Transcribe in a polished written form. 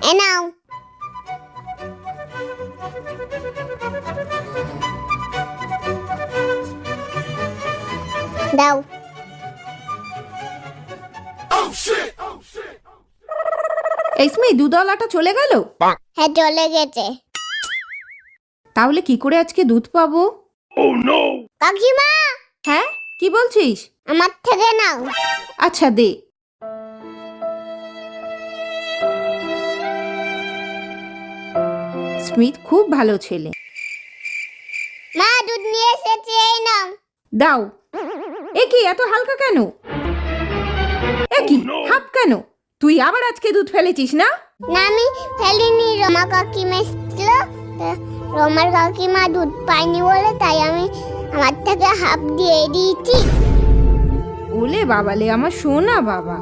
এ নাও। দাও। এই স্মিথ, দুধওয়ালাটা চলে গেল? হ্যাঁ, চলে গেছে। তাহলে কি করে আজকে দুধ পাবো? কাকিমা, হ্যাঁ, কি বলছিস? আমার থেকে নাও। আচ্ছা দে। স্মিথ খুব ভালো ছেলে। মা, দুধ নিয়ে এসেছি, এই নাও। দাও। এ কি এত হালকা কেন? এ কি হাফ কেন? তুই আবার আজকে দুধ ফেলেছিস না? না, আমি ফেলিনি। রমা কাকিমা এসেছিল, রমার কাকিমা দুধ পায়নি বলে তাই আমি আমার থেকে হাফ দিয়ে দিয়েছি। ওলে বাবালে, আমার সোনা বাবা।